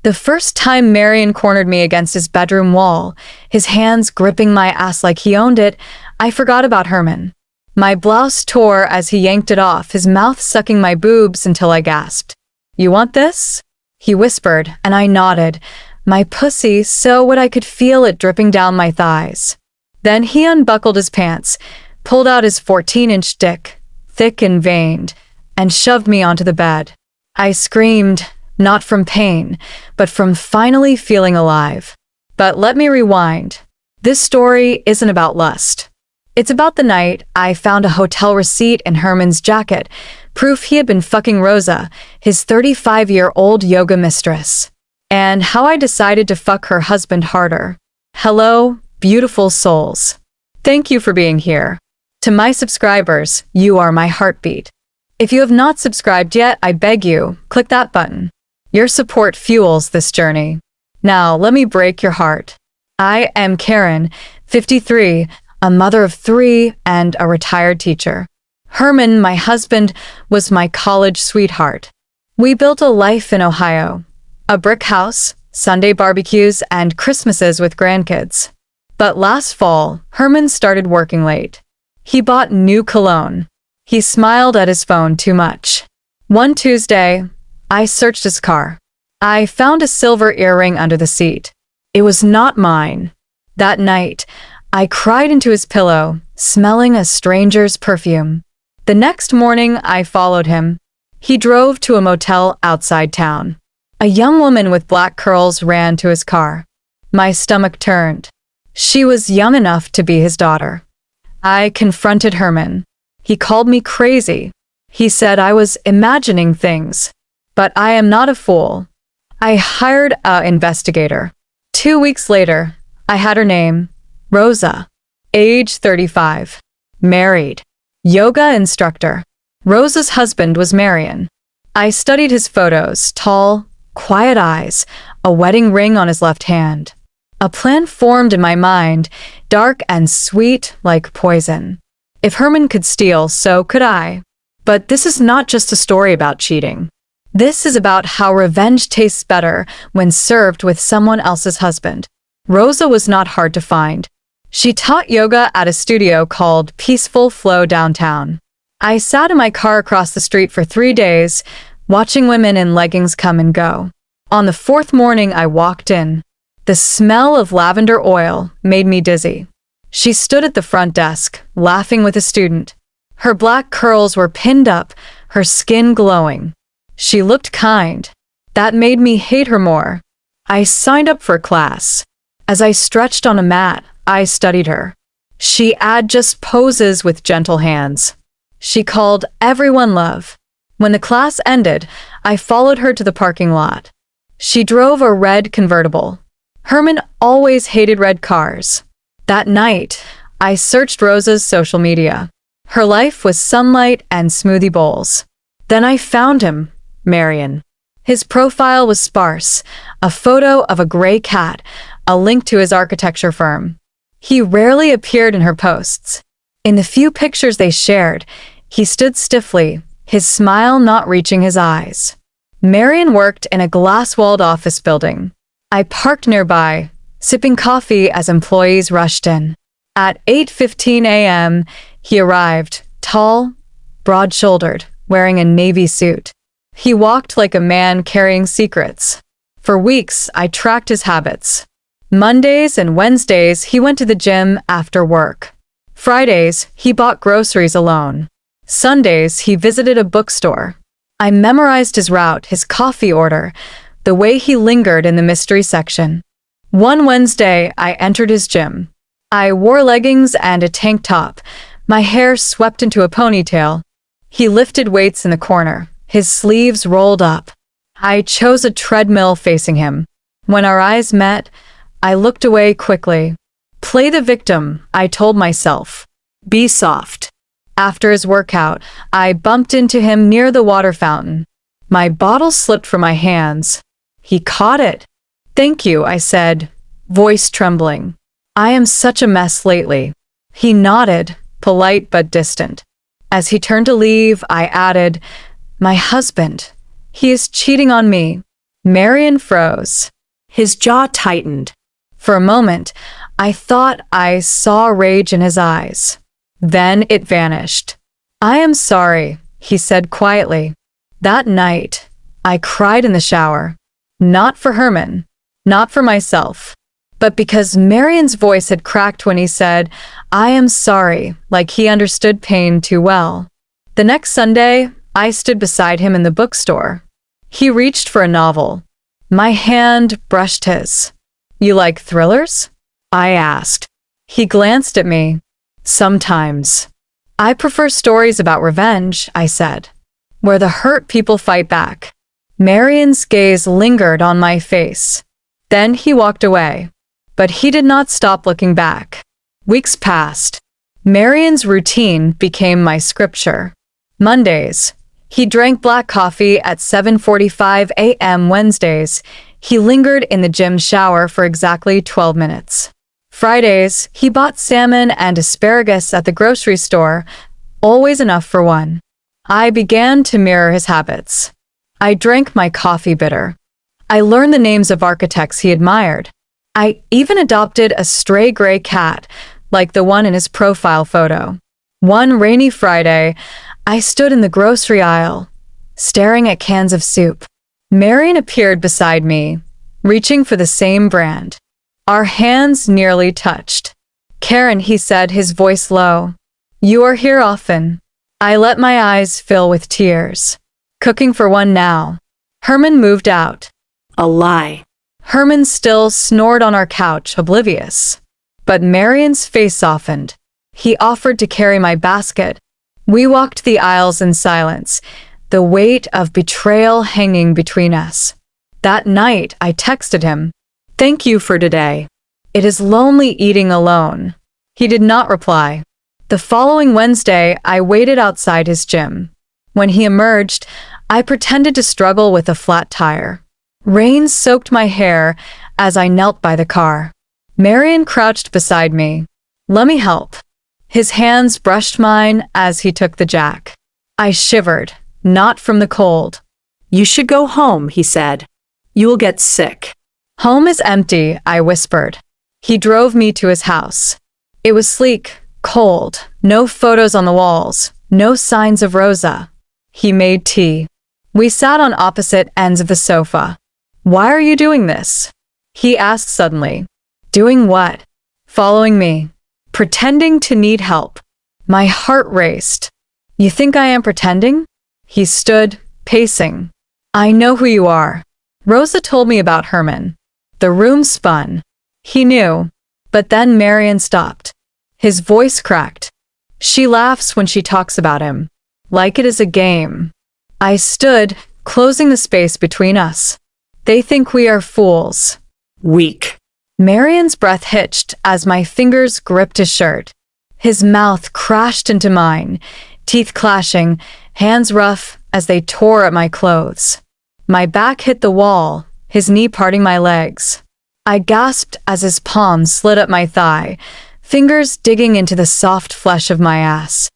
The first time Marion cornered me against his bedroom wall, his hands gripping my ass like he owned it, I forgot about Herman. My blouse tore as he yanked it off, his mouth sucking my boobs until I gasped. "You want this?" he whispered, and I nodded, my pussy so wet I could feel it dripping down my thighs. Then he unbuckled his pants, pulled out his 14-inch dick, thick and veined, and shoved me onto the bed. I screamed, not from pain, but from finally feeling alive. But let me rewind. This story isn't about lust. It's about the night I found a hotel receipt in Herman's jacket, proof he had been fucking Rosa, his 35-year-old yoga mistress, and how I decided to fuck her husband harder. Hello, beautiful souls. Thank you for being here. To my subscribers, you are my heartbeat. If you have not subscribed yet, I beg you, click that button. Your support fuels this journey. Now, let me break your heart. I am Karen, 53, a mother of 3, and a retired teacher. Herman, my husband, was my college sweetheart. We built a life in Ohio. A brick house, Sunday barbecues, and Christmases with grandkids. But last fall, Herman started working late. He bought new cologne. He smiled at his phone too much. One Tuesday, I searched his car. I found a silver earring under the seat. It was not mine. That night, I cried into his pillow, smelling a stranger's perfume. The next morning, I followed him. He drove to a motel outside town. A young woman with black curls ran to his car. My stomach turned. She was young enough to be his daughter. I confronted Herman. He called me crazy. He said I was imagining things. But I am not a fool. I hired an investigator. 2 weeks later, I had her name, Rosa, age 35, married, yoga instructor. Rosa's husband was Marion. I studied his photos, tall, quiet eyes, a wedding ring on his left hand. A plan formed in my mind, dark and sweet like poison. If Herman could steal, so could I. But this is not just a story about cheating. This is about how revenge tastes better when served with someone else's husband. Rosa was not hard to find. She taught yoga at a studio called Peaceful Flow downtown. I sat in my car across the street for 3 days, watching women in leggings come and go. On the 4th morning, I walked in. The smell of lavender oil made me dizzy. She stood at the front desk, laughing with a student. Her black curls were pinned up, her skin glowing. She looked kind. That made me hate her more. I signed up for class. As I stretched on a mat, I studied her. She had just poses with gentle hands. She called everyone love. When the class ended, I followed her to the parking lot. She drove a red convertible. Herman always hated red cars. That night, I searched Rosa's social media. Her life was sunlight and smoothie bowls. Then I found him, Marion. His profile was sparse, a photo of a gray cat, a link to his architecture firm. He rarely appeared in her posts. In the few pictures they shared, he stood stiffly, his smile not reaching his eyes. Marion worked in a glass-walled office building. I parked nearby, sipping coffee as employees rushed in. At 8:15 a.m., he arrived, tall, broad-shouldered, wearing a navy suit. He walked like a man carrying secrets. For weeks, I tracked his habits. Mondays and Wednesdays, he went to the gym after work. Fridays, he bought groceries alone. Sundays, he visited a bookstore. I memorized his route, his coffee order, the way he lingered in the mystery section. One Wednesday, I entered his gym. I wore leggings and a tank top, my hair swept into a ponytail. He lifted weights in the corner, his sleeves rolled up. I chose a treadmill facing him. When our eyes met, I looked away quickly. Play the victim, I told myself. Be soft. After his workout, I bumped into him near the water fountain. My bottle slipped from my hands. He caught it. "Thank you," I said, voice trembling. "I am such a mess lately." He nodded, polite but distant. As he turned to leave, I added, "My husband. He is cheating on me." Marion froze. His jaw tightened. For a moment, I thought I saw rage in his eyes. Then it vanished. I am sorry, he said quietly. That night, I cried in the shower. Not for Herman, not for myself, but because Marion's voice had cracked when he said, I am sorry, like he understood pain too well. The next Sunday, I stood beside him in the bookstore. He reached for a novel. My hand brushed his. You like thrillers? I asked. He glanced at me. Sometimes. I prefer stories about revenge, I said, where the hurt people fight back. Marion's gaze lingered on my face. Then he walked away. But he did not stop looking back. Weeks passed. Marion's routine became my scripture. Mondays, he drank black coffee at 7:45 a.m. Wednesdays, he lingered in the gym shower for exactly 12 minutes. Fridays, he bought salmon and asparagus at the grocery store, always enough for one. I began to mirror his habits. I drank my coffee bitter. I learned the names of architects he admired. I even adopted a stray gray cat, like the one in his profile photo. One rainy Friday, I stood in the grocery aisle, staring at cans of soup. Marion appeared beside me, reaching for the same brand. Our hands nearly touched. Karen, he said, his voice low. You are here often. I let my eyes fill with tears. Cooking for one now. Herman moved out. A lie. Herman still snored on our couch, oblivious. But Marion's face softened. He offered to carry my basket. We walked the aisles in silence, the weight of betrayal hanging between us. That night, I texted him, Thank you for today. It is lonely eating alone. He did not reply. The following Wednesday, I waited outside his gym. When he emerged, I pretended to struggle with a flat tire. Rain soaked my hair as I knelt by the car. Marion crouched beside me. Let me help. His hands brushed mine as he took the jack. I shivered, not from the cold. You should go home, he said. You will get sick. Home is empty, I whispered. He drove me to his house. It was sleek, cold, no photos on the walls, no signs of Rosa. He made tea. We sat on opposite ends of the sofa. Why are you doing this? He asked suddenly. Doing what? Following me. Pretending to need help. My heart raced. You think I am pretending? He stood, pacing. I know who you are. Rosa told me about Herman. The room spun. He knew. But then Marion stopped. His voice cracked. She laughs when she talks about him. Like it is a game. I stood, closing the space between us. They think we are fools. Weak. Marion's breath hitched as my fingers gripped his shirt. His mouth crashed into mine, teeth clashing, hands rough as they tore at my clothes. My back hit the wall, his knee parting my legs. I gasped as his palm slid up my thigh, fingers digging into the soft flesh of my ass.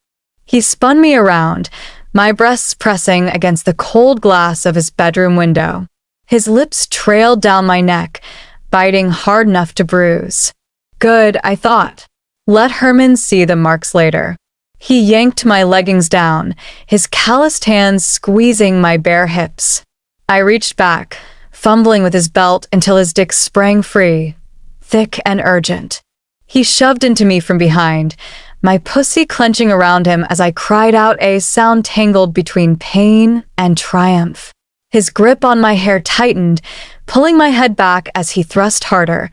He spun me around, my breasts pressing against the cold glass of his bedroom window. His lips trailed down my neck, biting hard enough to bruise. Good, I thought. Let Herman see the marks later. He yanked my leggings down, his calloused hands squeezing my bare hips. I reached back, fumbling with his belt until his dick sprang free, thick and urgent. He shoved into me from behind, my pussy clenching around him as I cried out, a sound tangled between pain and triumph. His grip on my hair tightened, pulling my head back as he thrust harder,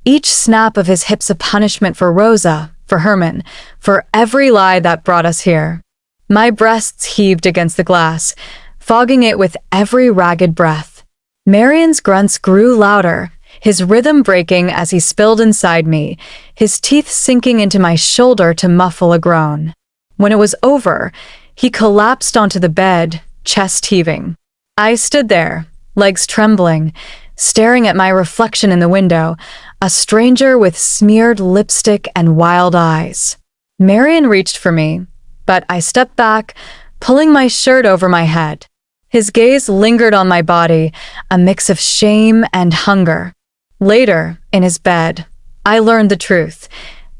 each snap of his hips a punishment for Rosa, for Herman, for every lie that brought us here. My breasts heaved against the glass, fogging it with every ragged breath. Marion's grunts grew louder, his rhythm breaking as he spilled inside me, his teeth sinking into my shoulder to muffle a groan. When it was over, he collapsed onto the bed, chest heaving. I stood there, legs trembling, staring at my reflection in the window, a stranger with smeared lipstick and wild eyes. Marion reached for me, but I stepped back, pulling my shirt over my head. His gaze lingered on my body, a mix of shame and hunger. Later, in his bed, I learned the truth.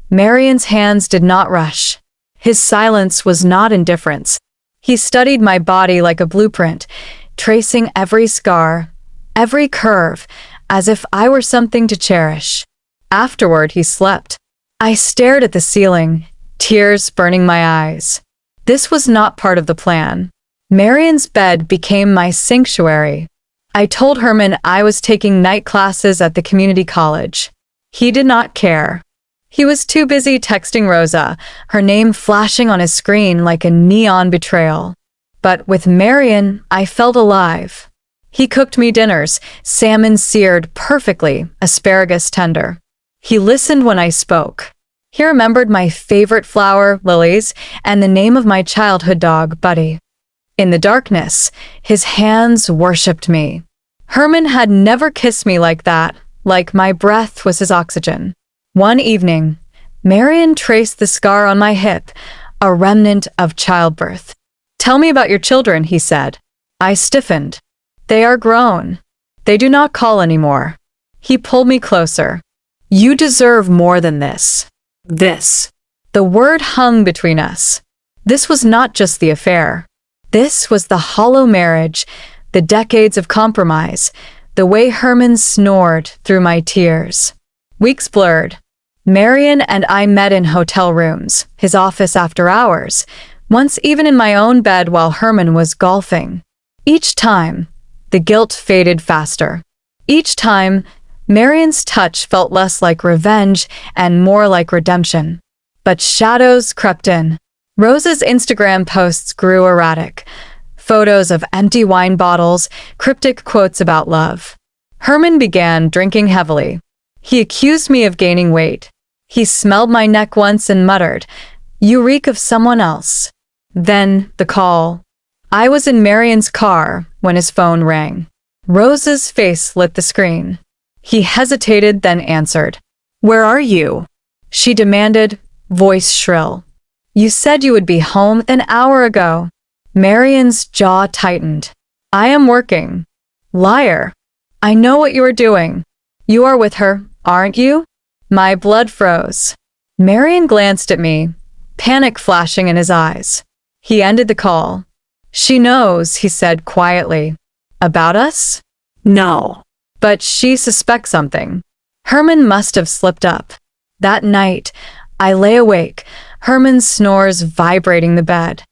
Marion's hands did not rush. His silence was not indifference. He studied my body like a blueprint, tracing every scar, every curve, as if I were something to cherish. Afterward, he slept. I stared at the ceiling, tears burning my eyes. This was not part of the plan. Marion's bed became my sanctuary. I told Herman I was taking night classes at the community college. He did not care. He was too busy texting Rosa, her name flashing on his screen like a neon betrayal. But with Marion, I felt alive. He cooked me dinners, salmon seared perfectly, asparagus tender. He listened when I spoke. He remembered my favorite flower, lilies, and the name of my childhood dog, Buddy. In the darkness, his hands worshipped me. Herman had never kissed me like that, like my breath was his oxygen. One evening, Marion traced the scar on my hip, a remnant of childbirth. "Tell me about your children," he said. I stiffened. "They are grown. They do not call anymore." He pulled me closer. "You deserve more than this." This. The word hung between us. This was not just the affair. This was the hollow marriage, the decades of compromise, the way Herman snored through my tears. Weeks blurred. Marion and I met in hotel rooms, his office after hours, once even in my own bed while Herman was golfing. Each time, the guilt faded faster. Each time, Marion's touch felt less like revenge and more like redemption. But shadows crept in. Rosa's Instagram posts grew erratic. Photos of empty wine bottles, cryptic quotes about love. Herman began drinking heavily. He accused me of gaining weight. He smelled my neck once and muttered, "You reek of someone else." Then the call. I was in Marion's car when his phone rang. Rosa's face lit the screen. He hesitated, then answered. "Where are you?" She demanded, voice shrill. "You said you would be home an hour ago." Marion's jaw tightened. "I am working." "Liar. I know what you are doing. You are with her, aren't you?" My blood froze. Marion glanced at me, panic flashing in his eyes. He ended the call. "She knows," he said quietly. "About us?" "No. But she suspects something." Herman must have slipped up. That night, I lay awake, Herman's snores vibrating the bed.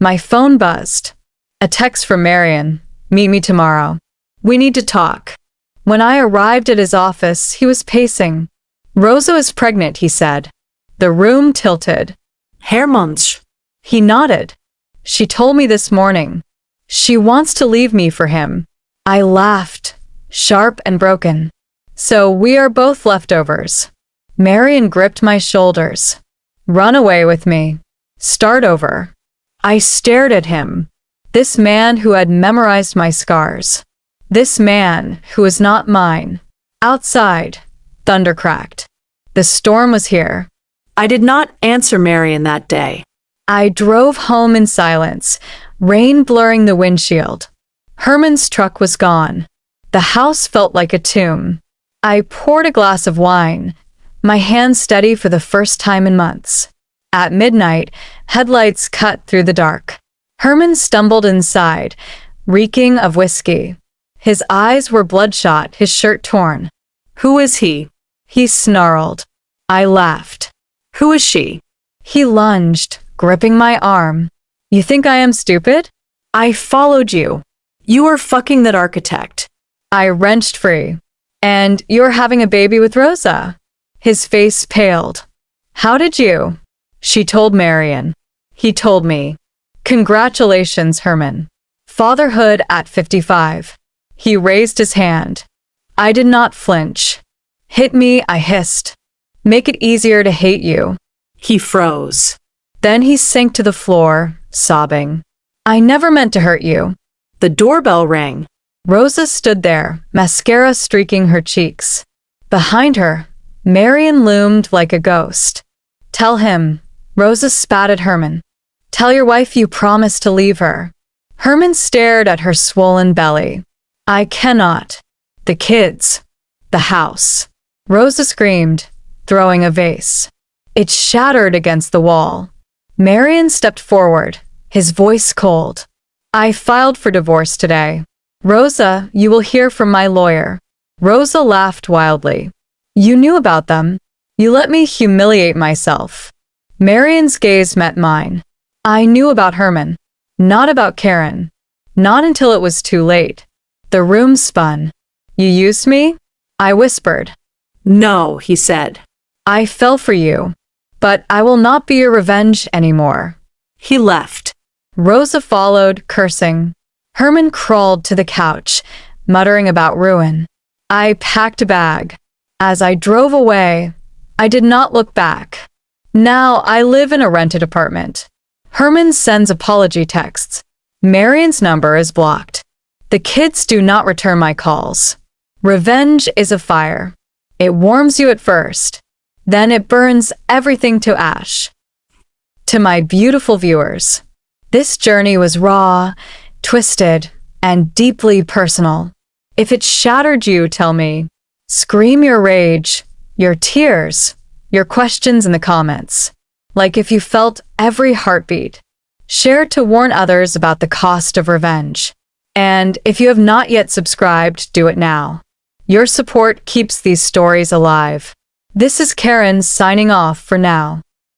My phone buzzed. A text from Marion. "Meet me tomorrow. We need to talk." When I arrived at his office, he was pacing. "Rosa is pregnant," he said. The room tilted. "Herman's." He nodded. "She told me this morning. She wants to leave me for him." I laughed, sharp and broken. "So we are both leftovers." Marion gripped my shoulders. "Run away with me. Start over." I stared at him. This man who had memorized my scars. This man who was not mine. Outside, thunder cracked. The storm was here. I did not answer Marion that day. I drove home in silence, rain blurring the windshield. Herman's truck was gone. The house felt like a tomb. I poured a glass of wine, my hands steady for the first time in months. At midnight, headlights cut through the dark. Herman stumbled inside, reeking of whiskey. His eyes were bloodshot, his shirt torn. "Who is he?" He snarled. I laughed. "Who is she?" He lunged, gripping my arm. "You think I am stupid?" "I followed you. You are fucking that architect." I wrenched free. "And you're having a baby with Rosa?" His face paled. "How did you?" She told Marion. He told me. Congratulations, Herman. Fatherhood at 55. He raised his hand. I did not flinch. "Hit me," I hissed. "Make it easier to hate you." He froze. Then he sank to the floor, sobbing. "I never meant to hurt you." The doorbell rang. Rosa stood there, mascara streaking her cheeks. Behind her, Marion loomed like a ghost. "Tell him," Rosa spat at Herman. "Tell your wife you promised to leave her." Herman stared at her swollen belly. I cannot. The kids. The house. Rosa screamed, throwing a vase. It shattered against the wall. Marion stepped forward, his voice cold. I filed for divorce today. Rosa, you will hear from my lawyer. Rosa laughed wildly. You knew about them. You let me humiliate myself. Marion's gaze met mine. I knew about Herman. Not about Karen. Not until it was too late. The room spun. You used me? I whispered. No, he said. I fell for you. But I will not be your revenge anymore. He left. Rosa followed, cursing. Herman crawled to the couch, muttering about ruin. I packed a bag. As I drove away, I did not look back. Now I live in a rented apartment. Herman sends apology texts. Marion's number is blocked. The kids do not return my calls. Revenge is a fire. It warms you at first. Then it burns everything to ash. To my beautiful viewers, this journey was raw, twisted, and deeply personal. If it shattered you, tell me. Scream your rage, your tears, your questions in the comments. Like if you felt every heartbeat. Share to warn others about the cost of revenge. And if you have not yet subscribed, do it now. Your support keeps these stories alive. This is Karen signing off for now.